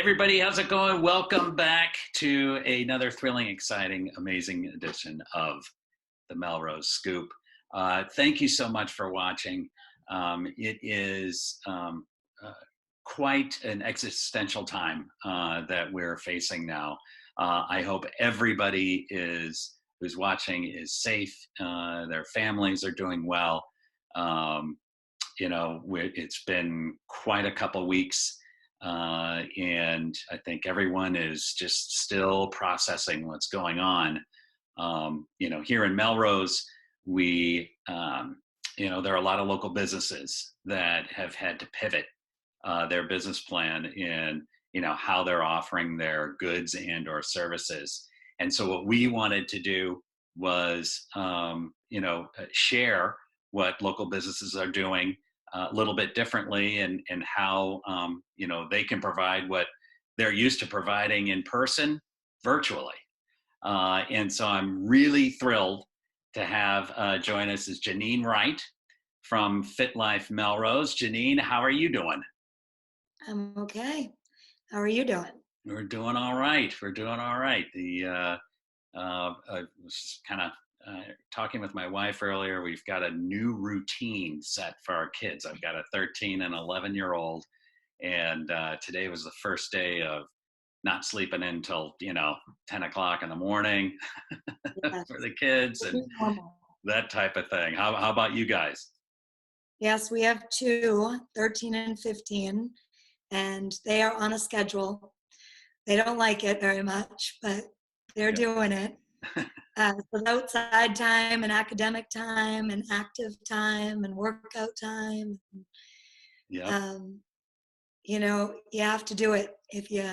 everybody, how's it going? Welcome back to another thrilling, exciting, amazing edition of the Melrose Scoop. Thank you so much for watching. It is quite an existential time that we're facing now. I hope everybody who's watching is safe. Their families are doing well. It's been quite a couple weeks. And I think everyone is just still processing what's going on. Here in Melrose, there are a lot of local businesses that have had to pivot their business plan in, how they're offering their goods and or services. And so what we wanted to do was, share what local businesses are doing a little bit differently and how they can provide what they're used to providing in person virtually. And so I'm really thrilled to have join us is Jenine Wright from Fit Life Melrose. Jenine, how are you doing? I'm okay. How are you doing? We're doing all right. We're doing all right. I was kind of talking with my wife earlier. We've got a new routine set for our kids. I've got a 13 and 11-year-old, and today was the first day of not sleeping until 10 o'clock in the morning Yes. for the kids and that type of thing. How about you guys? Yes, we have two, 13 and 15, and they are on a schedule. They don't like it very much, but they're doing it. So outside time and academic time and active time and workout time. Yeah. You have to do it. If you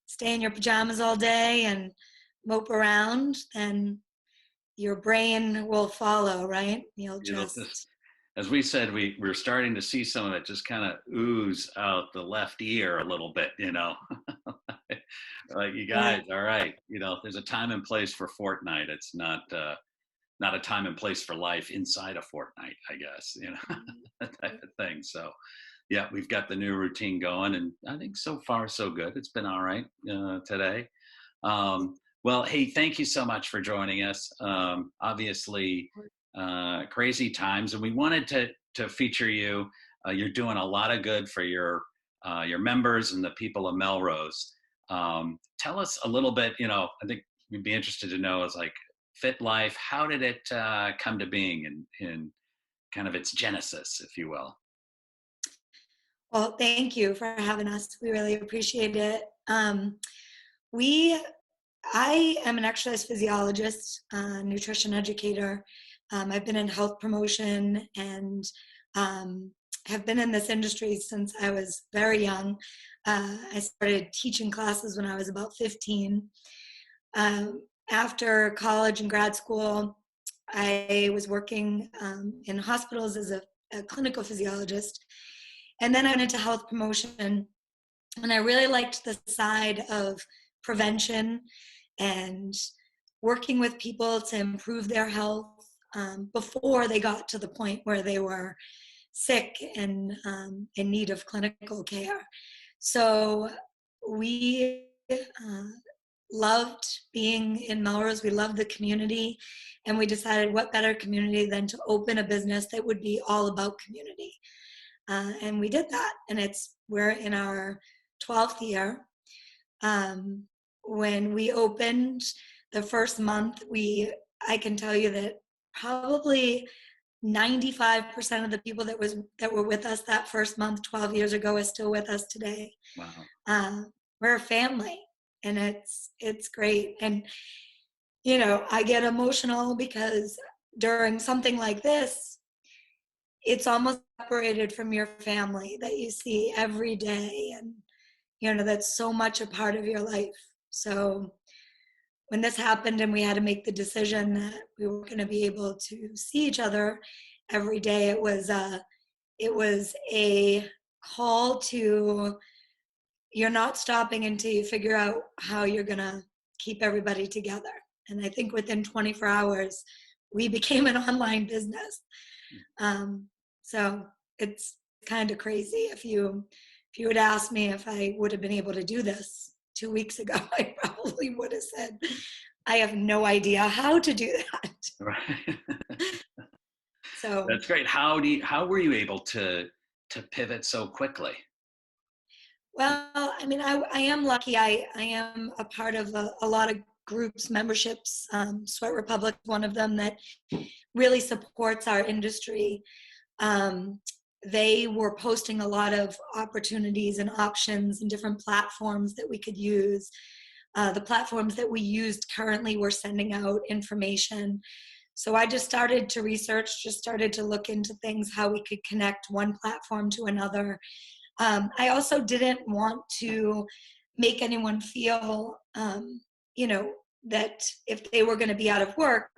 stay in your pajamas all day and mope around, then your brain will follow, right? You'll just as we said, we're starting to see some of it just kind of ooze out the left ear a little bit, like you guys, all right, there's a time and place for Fortnite. It's not a time and place for life inside a Fortnite, I guess, that type of thing. So yeah, we've got the new routine going, and I think so far so good. It's been all right today. Well, hey, thank you so much for joining us. Obviously, crazy times, and we wanted to feature you. You're doing a lot of good for your members and the people of Melrose. Tell us a little bit. I think we'd be interested to know is like Fit Life. How did it come to being in kind of its genesis, if you will? Well, thank you for having us. We really appreciate it. I am an exercise physiologist, nutrition educator. I've been in health promotion and have been in this industry since I was very young. I started teaching classes when I was about 15. After college and grad school, I was working in hospitals as a clinical physiologist. And then I went into health promotion, and I really liked the side of prevention and working with people to improve their health before they got to the point where they were sick and in need of clinical care. So we loved being in Melrose. We loved the community, and we decided what better community than to open a business that would be all about community. And we did that, and we're in our 12th year. When we opened the first month, I can tell you that probably 95% of the people that were with us that first month 12 years ago is still with us today. Wow. We're a family, and it's great. And I get emotional because during something like this, it's almost separated from your family that you see every day, and that's so much a part of your life. So when this happened and we had to make the decision that we were going to be able to see each other every day, it was a call to, you're not stopping until you figure out how you're going to keep everybody together. And I think within 24 hours, we became an online business. So it's kind of crazy if you if you had asked me if I would have been able to do this 2 weeks ago, I probably would have said, I have no idea how to do that. Right. So, That's great. How were you able to pivot so quickly? well, I mean, I am lucky. I am a part of a lot of groups, memberships. Sweat Republic, one of them that really supports our industry. Um, they were posting a lot of opportunities and options and different platforms that we could use. The platforms that we used currently were sending out information. So I just started to research, just started to look into things, how we could connect one platform to another. I also didn't want to make anyone feel, you know, that if they were going to be out of work,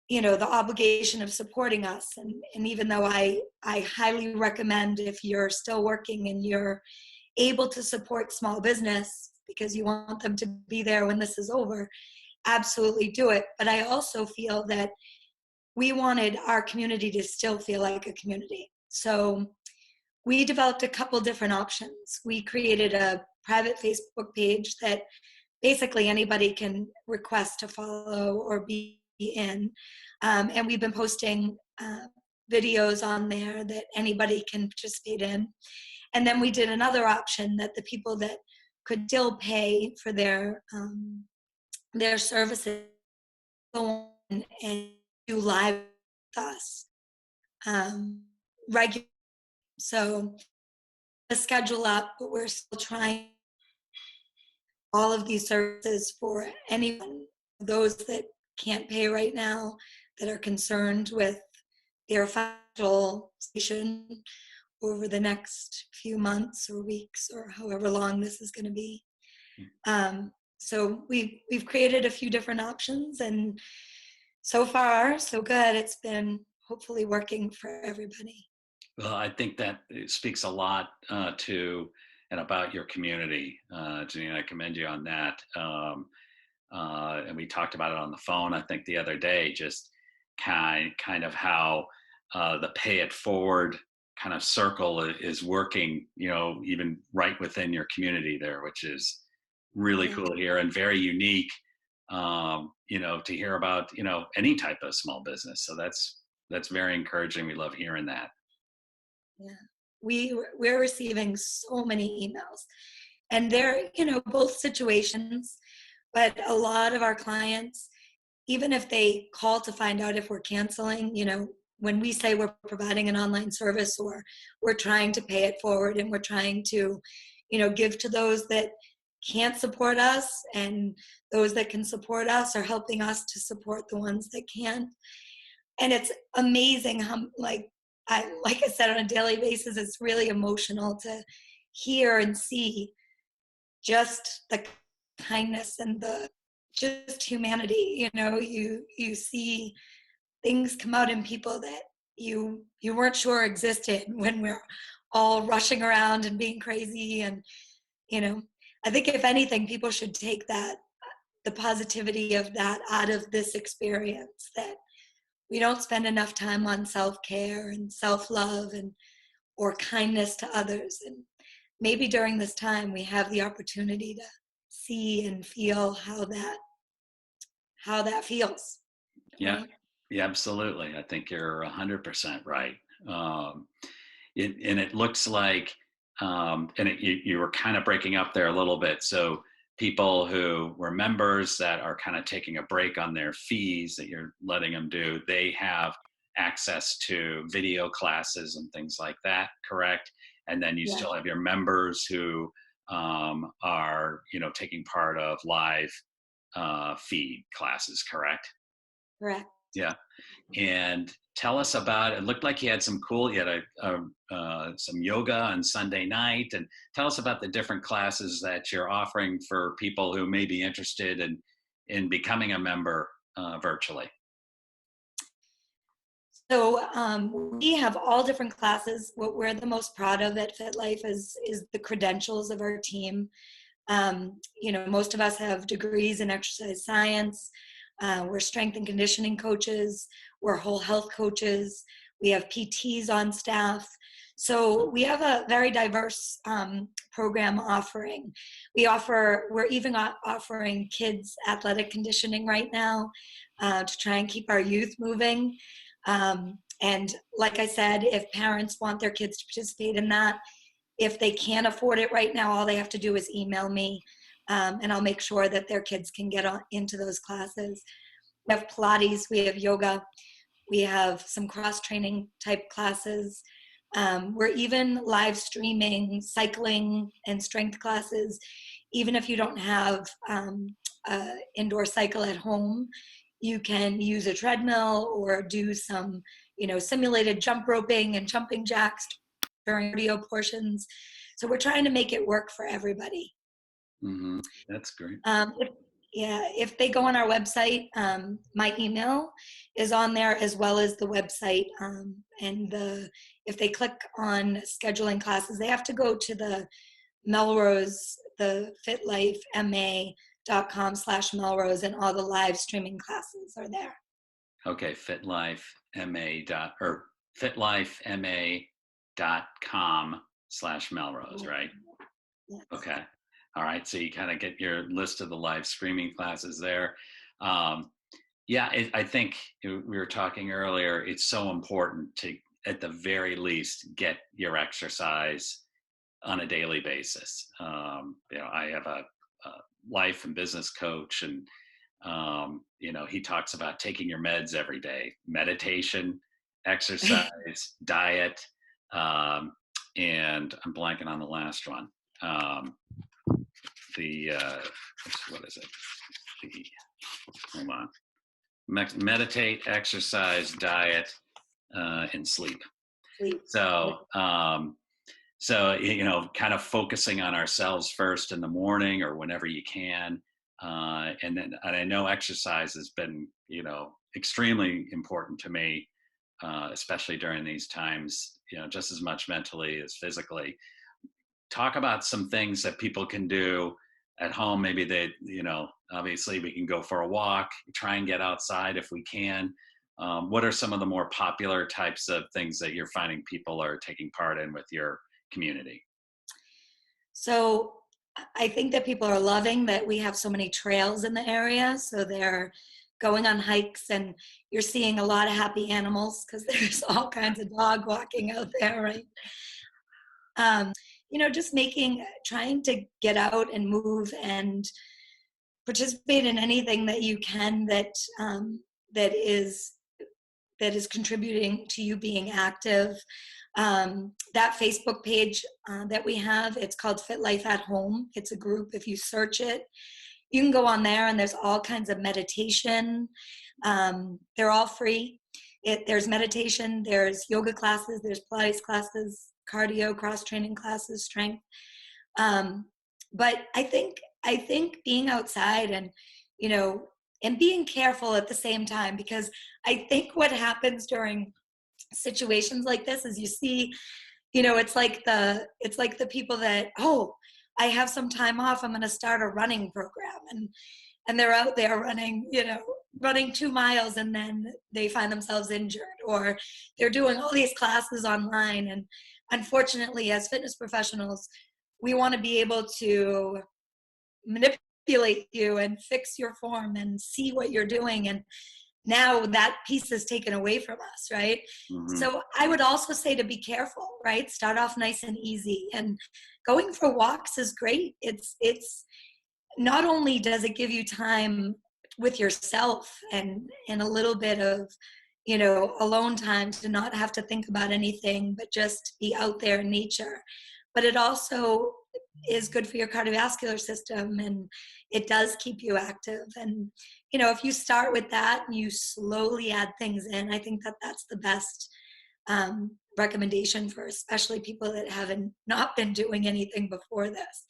the obligation of supporting us. And even though I highly recommend, if you're still working and you're able to support small business because you want them to be there when this is over, absolutely do it. But I also feel that we wanted our community to still feel like a community. So we developed a couple different options. We created a private Facebook page that basically anybody can request to follow or be in. And we've been posting videos on there that anybody can participate in. And then we did another option that the people that could still pay for their services go on and do live with us regularly. So the schedule up, but we're still trying all of these services for anyone, those that can't pay right now, that are concerned with their financial situation over the next few months or weeks or however long this is going to be. So we've created a few different options, and so far so good. It's been hopefully working for everybody. Well, I think that it speaks a lot to and about your community, Jenine. I commend you on that. And we talked about it on the phone, I think, the other day. Just kind of how the pay it forward kind of circle is working. Even right within your community there, which is really cool to hear and very unique. To hear about any type of small business. So that's very encouraging. We love hearing that. Yeah, we're receiving so many emails, and they're both situations, but a lot of our clients, even if they call to find out if we're canceling, when we say we're providing an online service or we're trying to pay it forward and we're trying to give to those that can't support us, and those that can support us are helping us to support the ones that can't. And it's amazing how like I said, on a daily basis, it's really emotional to hear and see just the kindness and the just humanity. You see things come out in people that you weren't sure existed when we're all rushing around and being crazy. And I think if anything, people should take the positivity of that out of this experience, that we don't spend enough time on self-care and self-love or kindness to others. And maybe during this time we have the opportunity to see and feel how that feels. Yeah, Right? yeah, absolutely. I think you're 100% right. And it looks like, you were kind of breaking up there a little bit. So people who were members that are kind of taking a break on their fees that you're letting them do, they have access to video classes and things like that, correct? And then you Yeah, still have your members who are, taking part of live feed classes, correct? correct. Yeah. And tell us about, it looked like you had some yoga on Sunday night, and tell us about the different classes that you're offering for people who may be interested in becoming a member virtually. So we have all different classes. What we're the most proud of at FitLife is the credentials of our team. Most of us have degrees in exercise science. We're strength and conditioning coaches. We're whole health coaches. We have PTs on staff. So we have a very diverse program offering. We're even offering kids athletic conditioning right now to try and keep our youth moving. And like I said, if parents want their kids to participate in that, if they can't afford it right now, all they have to do is email me, and I'll make sure that their kids can get into those classes. We have Pilates, we have yoga, we have some cross-training type classes. We're even live streaming cycling and strength classes. Even if you don't have an indoor cycle at home, you can use a treadmill or do some, simulated jump roping and jumping jacks during cardio portions. So we're trying to make it work for everybody. Mm-hmm. That's great. If they go on our website, my email is on there as well as the website. If they click on scheduling classes, they have to go to the Melrose, the fitlifema.com/Melrose, and all the live streaming classes are there. Okay, fitlifema.com/Melrose, right? Yes. Okay. All right. So you kind of get your list of the live streaming classes there. I think we were talking earlier, it's so important to, at the very least, get your exercise on a daily basis. I have a life and business coach, and he talks about taking your meds every day: meditation, exercise, diet, and I'm blanking on the last one. What is it? Hold on. Meditate, exercise, diet, and sleep. So, kind of focusing on ourselves first in the morning or whenever you can. And I know exercise has been, extremely important to me, especially during these times, just as much mentally as physically. Talk about some things that people can do at home. Maybe obviously we can go for a walk, try and get outside if we can. What are some of the more popular types of things that you're finding people are taking part in with your community? So I think that people are loving that we have so many trails in the area. So they're going on hikes, and you're seeing a lot of happy animals because there's all kinds of dog walking out there, right? Just trying to get out and move and participate in anything that you can that is contributing to you being active. That Facebook page that we have, it's called Fit Life at Home. It's a group. If you search it, you can go on there, and there's all kinds of meditation. They're all free. There's meditation, there's yoga classes, there's Pilates classes, cardio, cross-training classes, strength. But I think being outside and being careful at the same time, because I think what happens during situations like this is you see, it's like the people that, I have some time off, I'm going to start a running program, and they're out there running 2 miles, and then they find themselves injured, or they're doing all these classes online. And unfortunately, as fitness professionals, we want to be able to manipulate you and fix your form and see what you're doing. And now that piece is taken away from us, right? Mm-hmm. So I would also say to be careful, right? Start off nice and easy. And going for walks is great. It's not only does it give you time with yourself and a little bit of, alone time to not have to think about anything, but just be out there in nature. But it also is good for your cardiovascular system, and it does keep you active. And, if you start with that and you slowly add things in, I think that that's the best recommendation for especially people that haven't not been doing anything before this.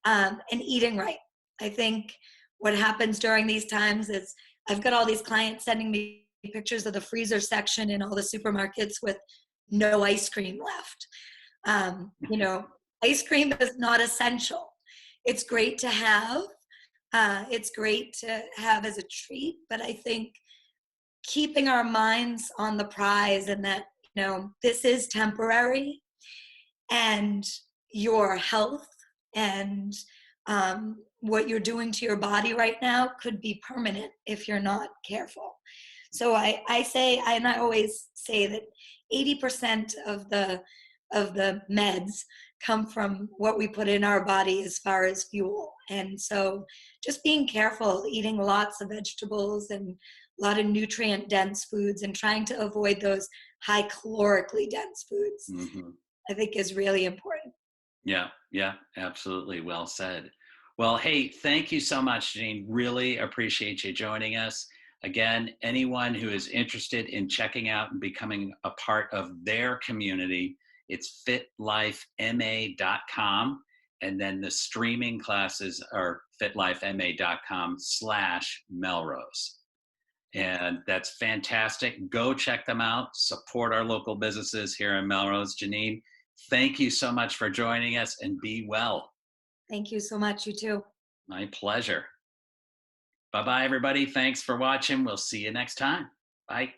And eating right. I think what happens during these times is I've got all these clients sending me pictures of the freezer section in all the supermarkets with no ice cream left. Ice cream is not essential. It's great to have. It's great to have as a treat, but I think keeping our minds on the prize and that, this is temporary. and your health and what you're doing to your body right now could be permanent if you're not careful. So I say, and I always say that 80% of the meds come from what we put in our body as far as fuel. And so just being careful, eating lots of vegetables and a lot of nutrient dense foods and trying to avoid those high calorically dense foods, Hmm. I think is really important. Yeah, yeah, absolutely. Well said. Well, hey, thank you so much, Janine. Really appreciate you joining us. Again, anyone who is interested in checking out and becoming a part of their community, it's fitlifema.com. And then the streaming classes are fitlifema.com/Melrose. And that's fantastic. Go check them out. Support our local businesses here in Melrose. Janine, thank you so much for joining us, and be well. Thank you so much. You too. My pleasure. Bye bye, everybody. Thanks for watching. We'll see you next time. Bye.